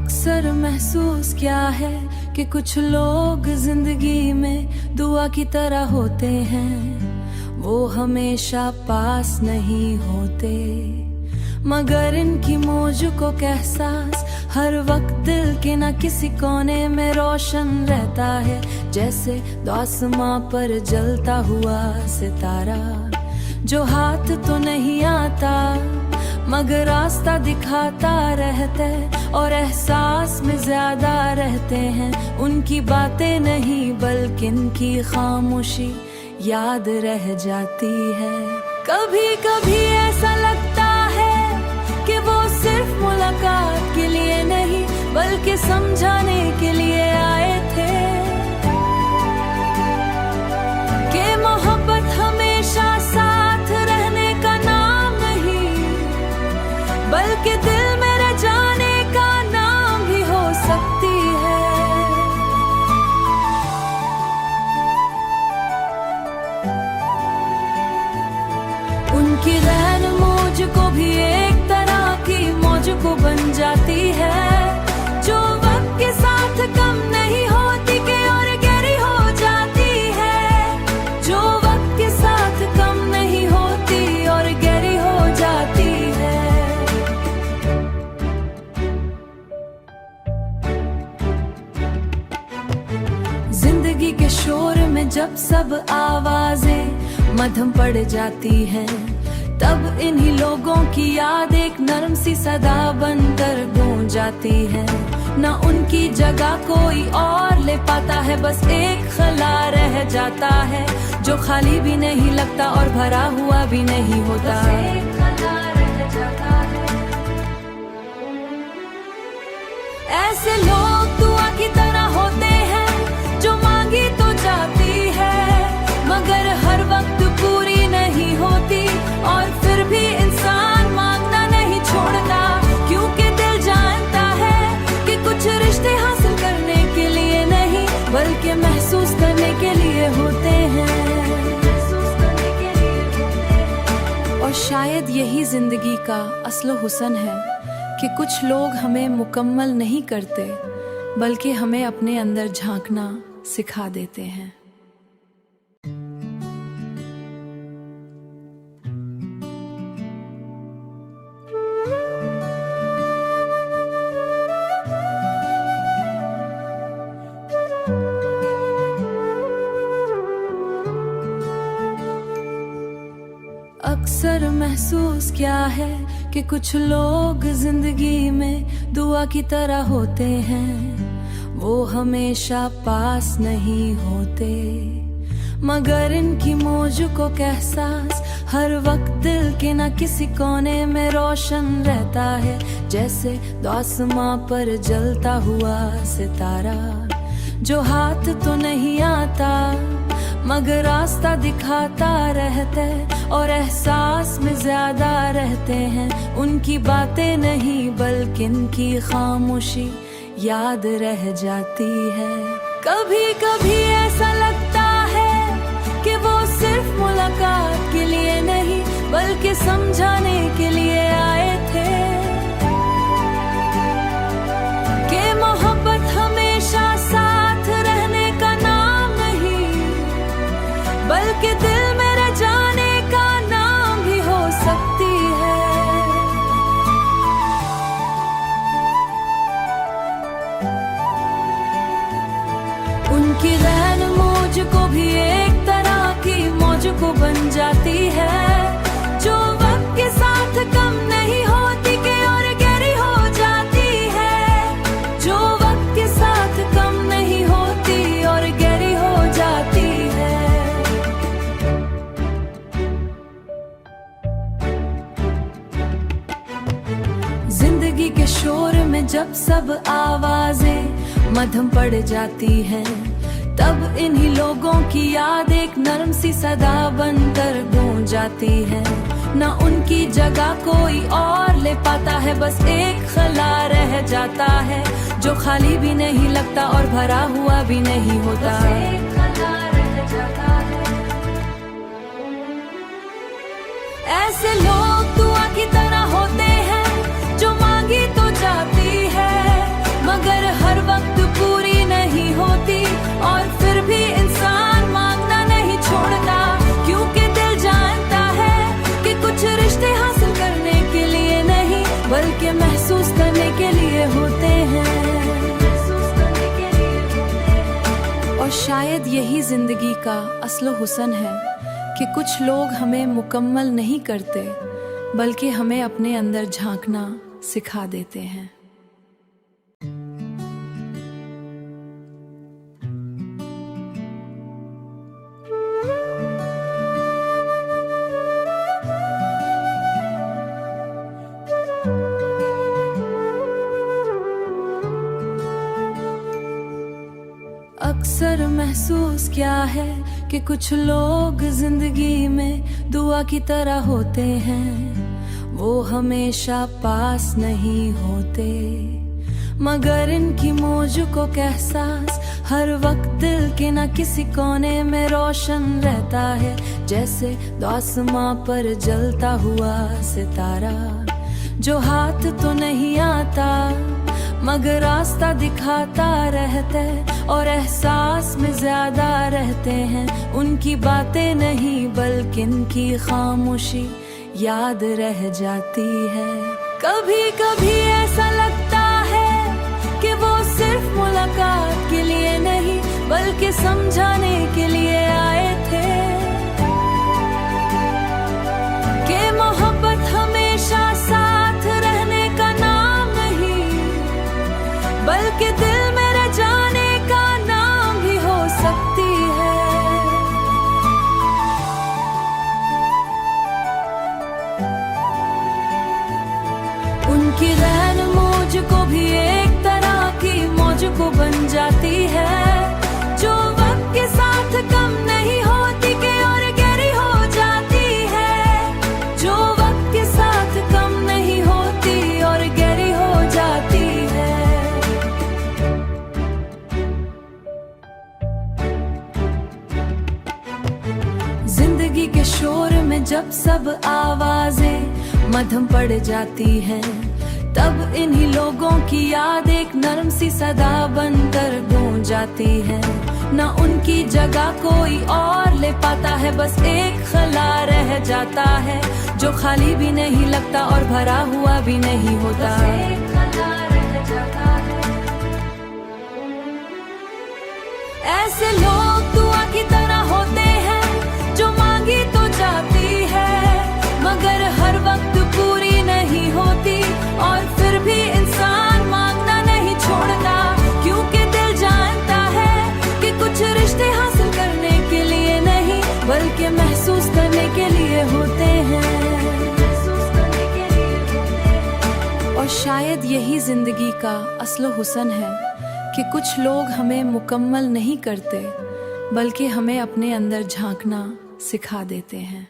अक्सर महसूस क्या है कि कुछ लोग जिंदगी में दुआ की तरह होते हैं, वो हमेशा पास नहीं होते, मगर इनकी मौजूद को एहसास हर वक्त दिल के न किसी कोने में रोशन रहता है, जैसे आसमां पर जलता हुआ सितारा जो हाथ तो नहीं आता मगर रास्ता दिखाता रहता है, और एहसास में ज्यादा रहते हैं। उनकी बातें नहीं बल्कि इनकी खामोशी याद रह जाती है। कभी कभी ऐसा लगता है कि वो सिर्फ मुलाकात के लिए नहीं बल्कि समझाने के लिए आए थे कि मोहब्बत हमेशा साथ रहने का नाम नहीं बल्कि दिल में रह जाने का नाम भी हो सकती है। उनकी रैन मौज को भी एक तरह की मौज को बन जाती है, जो वक्त के साथ कम नहीं होती कि और गहरी हो जाती है, जो वक्त के साथ कम नहीं होती और गहरी हो जाती है। जिंदगी के शोर में जब सब आवाजें मध्यम पड़ जाती हैं, तब इन्हीं लोगों की याद एक नरम सी सदा बनकर गूंज जाती है। न उनकी जगह कोई और ले पाता है, बस एक खला रह जाता है जो खाली भी नहीं लगता और भरा हुआ भी नहीं होता। एक खला रह जाता है। ऐसे लोग दुआ की तरह होते हैं जो मांगी तो जाती है मगर हर वक्त पूरी नहीं होती, और फिर भी इंसान मांगना नहीं छोड़ता, क्योंकि दिल जानता है कि कुछ रिश्ते हासिल करने के लिए नहीं बल्कि महसूस करने के लिए होते हैं। और शायद यही जिंदगी का असलो हुस्न है कि कुछ लोग हमें मुकम्मल नहीं करते बल्कि हमें अपने अंदर झांकना सिखा देते हैं। अक्सर महसूस क्या है कि कुछ लोग जिंदगी में दुआ की तरह होते हैं, वो हमेशा पास नहीं होते, मगर इनकी मौजूद को एहसास हर वक्त दिल के न किसी कोने में रोशन रहता है, जैसे आसमां पर जलता हुआ सितारा जो हाथ तो नहीं आता मगर रास्ता दिखाता रहता है, और एहसास में ज्यादा रहते हैं। उनकी बातें नहीं बल्कि इनकी खामोशी याद रह जाती है। कभी कभी ऐसा लगता है कि वो सिर्फ मुलाकात के लिए नहीं बल्कि समझाने के लिए आए थे कि मोहब्बत हमेशा साथ रहने का नाम नहीं बल्कि दिल में रह जाने का नाम भी हो सकती है। उनकी रैन मौज को भी एक तरह की मौज को बन जाती है, जो वक्त के साथ कम नहीं होती कि और गहरी हो जाती है, जो वक्त के साथ कम नहीं होती और गहरी हो जाती है। जिंदगी के शोर में जब सब आवाजें मध्यम पड़ जाती हैं, तब इन्हीं लोगों की याद एक नरम सी सदा बनकर गूंज जाती है। न उनकी जगह कोई और ले पाता है, बस एक खला रह जाता है जो खाली भी नहीं लगता और भरा हुआ भी नहीं होता। एक खला रह जाता है। ऐसे लोग दुआ की तरह होते हैं जो मांगी तो जाती है लिए होते हैं, और शायद यही जिंदगी का असलो हुस्न है कि कुछ लोग हमें मुकम्मल नहीं करते बल्कि हमें अपने अंदर झांकना सिखा देते हैं। अक्सर महसूस क्या है कि कुछ लोग जिंदगी में दुआ की तरह होते हैं, वो हमेशा पास नहीं होते, मगर इनकी मौजों का एहसास हर वक्त दिल के न किसी कोने में रोशन रहता है, जैसे आसमां पर जलता हुआ सितारा जो हाथ तो नहीं आता मगर रास्ता दिखाता रहता है, और एहसास में ज्यादा रहते हैं। उनकी बातें नहीं बल्कि उनकी खामोशी याद रह जाती है। कभी कभी ऐसा लगता है कि वो सिर्फ मुलाकात के लिए नहीं बल्कि समझाने के लिए आए थे कि मोहब्बत हमेशा साथ रहने का नाम नहीं बल्कि दिल में रह जाने का नाम भी हो सकती है। उनकी रैन मौज को भी एक तरह की मौज को बन जाती है, जो वक्त के साथ कम नहीं होती कि और गहरी हो जाती है, जो वक्त के साथ कम नहीं होती और गहरी हो जाती है। जिंदगी के शोर में जब सब आवाजें मध्यम पड़ जाती हैं, तब इन्हीं लोगों की याद एक नरम सी सदा बनकर गूंज जाती है। न उनकी जगह कोई और ले पाता है, बस एक खला रह जाता है जो खाली भी नहीं लगता और भरा हुआ भी नहीं होता। ऐसे लोग दुआ की तरह होते हैं जो मांगी तो जाती है मगर हर वक्त पूरी नहीं होती, और फिर भी इंसान मांगना नहीं छोड़ता क्योंकि दिल जानता है कि कुछ रिश्ते हासिल करने के लिए नहीं बल्कि महसूस करने के लिए होते हैं। और शायद यही जिंदगी का असलो हुस्न है कि कुछ लोग हमें मुकम्मल नहीं करते बल्कि हमें अपने अंदर झांकना सिखा देते हैं।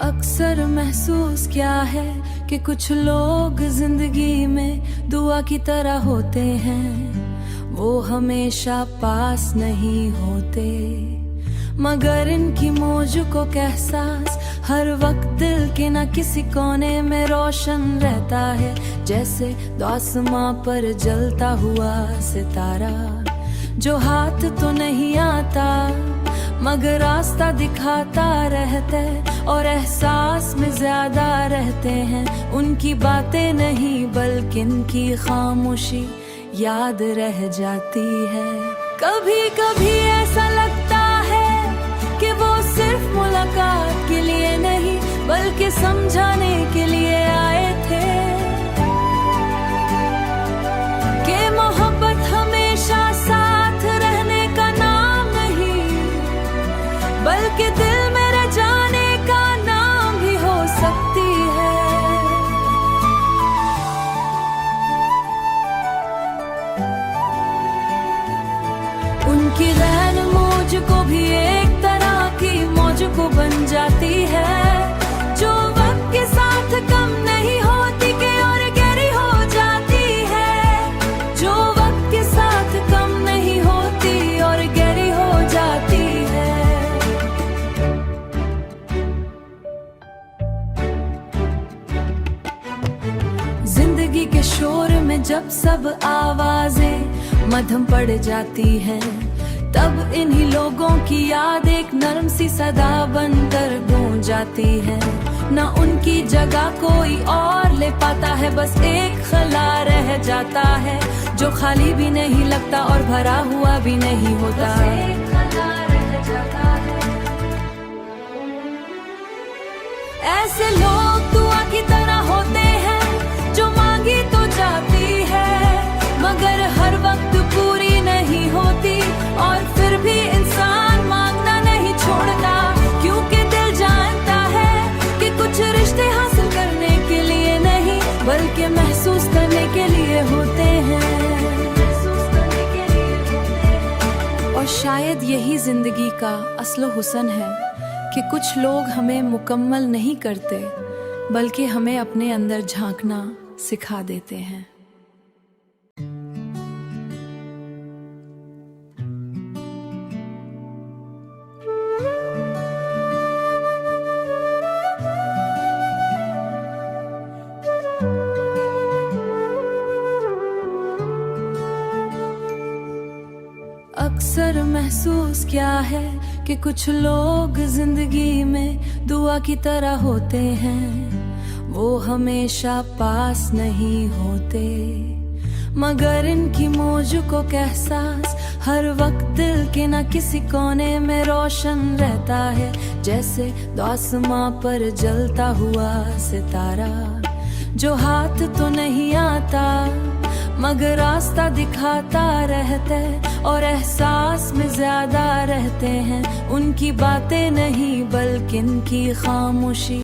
अक्सर महसूस क्या है कि कुछ लोग जिंदगी में दुआ की तरह होते हैं, वो हमेशा पास नहीं होते, मगर इनकी मौजों का एहसास हर वक्त दिल के न किसी कोने में रोशन रहता है, जैसे आसमां पर जलता हुआ सितारा जो हाथ तो नहीं आता मगर रास्ता दिखाता रहता है, और एहसास में ज्यादा रहते हैं। उनकी बातें नहीं बल्कि उनकी खामोशी याद रह जाती है। कभी कभी ऐसा लगता है कि वो सिर्फ मुलाकात के लिए नहीं बल्कि समझाने के लिए आए थे कि मोहब्बत हमेशा साथ रहने का नाम नहीं बल्कि दिल में रह जाने का नाम भी हो सकती है। उनकी रैन मौज को भी एक तरह की मौज को बन जाती है, जो वक्त के साथ कम नहीं शोर में जब सब आवाजें मध्यम पड़ जाती हैं, तब इन्हीं लोगों की याद एक नरम सी सदा बनकर गूंज जाती है। न उनकी जगह कोई और ले पाता है, बस एक खला रह जाता है जो खाली भी नहीं लगता और भरा हुआ भी नहीं होता। एक खला रह जाता है। ऐसे लोग दुआ की तरह होते हैं जो मांगी तो जाती है, मगर हर वक्त पूरी नहीं होती, और फिर भी इंसान मांगना नहीं छोड़ता, क्योंकि दिल जानता है कि कुछ रिश्ते हासिल करने के लिए नहीं बल्कि महसूस करने के लिए होते हैं। और शायद यही जिंदगी का असलो हुस्न है कि कुछ लोग हमें मुकम्मल नहीं करते बल्कि हमें अपने अंदर झांकना सिखा देते हैं। अक्सर महसूस क्या है कि कुछ लोग जिंदगी में दुआ की तरह होते हैं, वो हमेशा पास नहीं होते, मगर इनकी मौजूद को एहसास हर वक्त दिल के न किसी कोने में रोशन रहता है, जैसे आसमां पर जलता हुआ सितारा जो हाथ तो नहीं आता मगर रास्ता दिखाता रहता है, और एहसास में ज्यादा रहते हैं उनकी बातें नहीं बल्कि इनकी खामोशी।